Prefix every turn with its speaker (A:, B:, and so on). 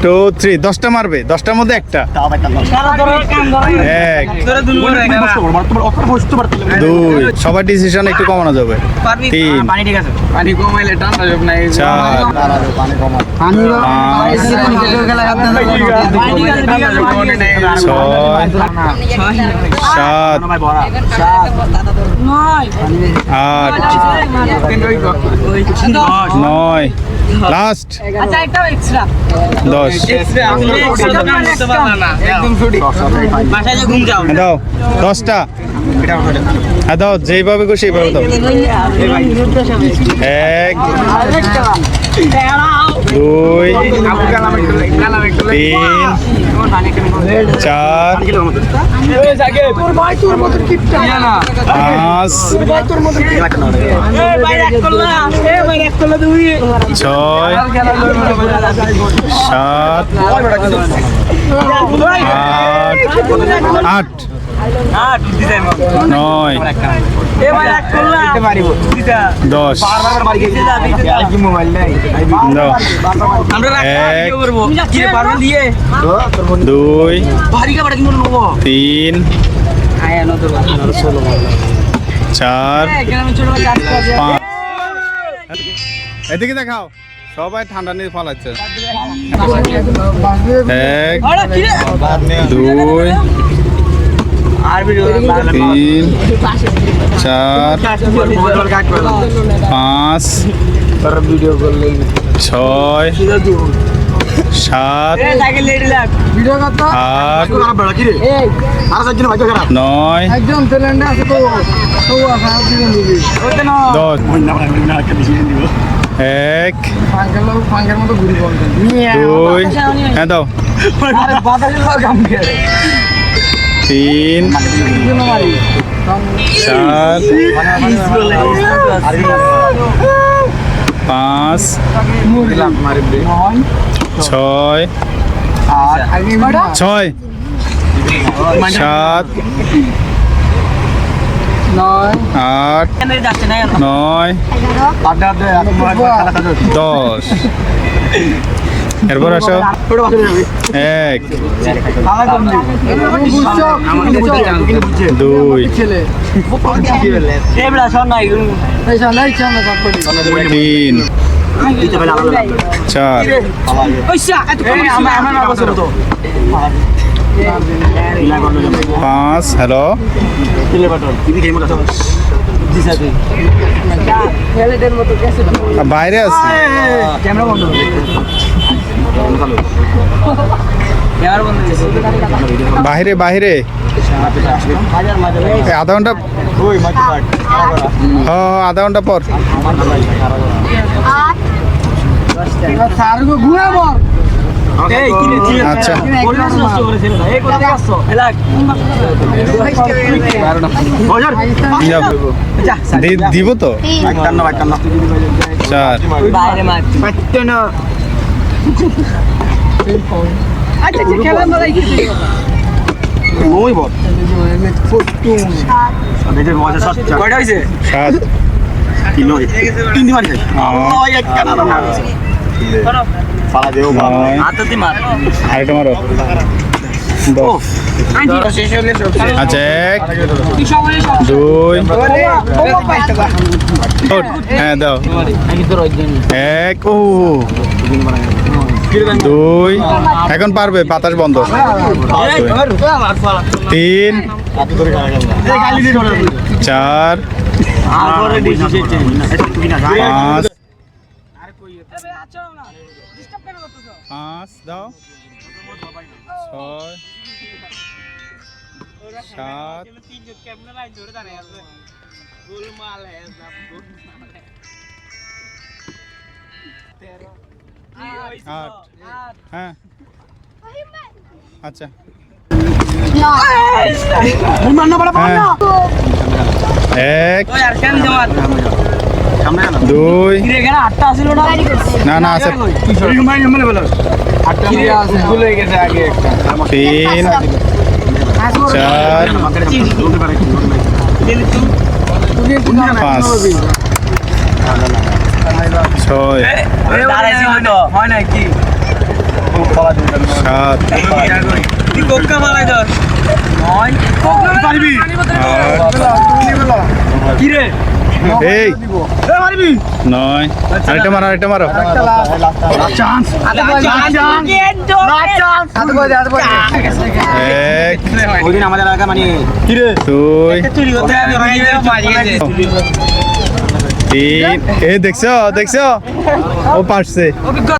A: 2 3 10টা মারবে 10টার মধ্যে একটা এক দুই সবার ডিসিশন একটু কমানো যাবে 3
B: পানি ঠিক আছে পানি কমাইলে টানা যাবে না
A: 9 লাস্ট
C: আচ্ছা একটা এক্সট্রা
A: 10
B: একদম ছুটি বাসায় যে ঘুম যাও
A: দাও 10টা হ্যাঁ দাও যেইভাবে খুশি সেইভাবে দাও 1 2 3 4 5 এদিকে দেখাও সবাই ঠান্ডা নিয়ে ফলাচ্ছে 1 2 3 4 5 6 7 এক দুই হ্যাঁ দাও 3 4 5 6 7 8 9 10 এরপর আসো 1 2 3 4 5 হ্যালো বাইরে আছে বাইরে বাইরে আধা ঘন্টা আধা ঘন্টা পর আচ্ছা দিব তো 4 আচ্ছা 1 2 হ্যাঁ দাও 1 ও 2 এখন পারবে বাতাস বন্ধ 3 4 5 দাও 6 7 8 হ্যাঁ আচ্ছা এক দুই না না আছে তিন চার পাঁচ ছয় সাত,
B: তুই কোকা মালাই ধর নয়
C: পারবি
B: কি রে
A: এই
C: পারবি
A: নয়, আরেকটা মারো
C: চান্স
A: এক,
B: ওইদিন আমাদের এলাকা মানে
A: দুই,
B: চুরি করতে পারিয়েছে
A: তিন, এই দেখছো ও পারছে।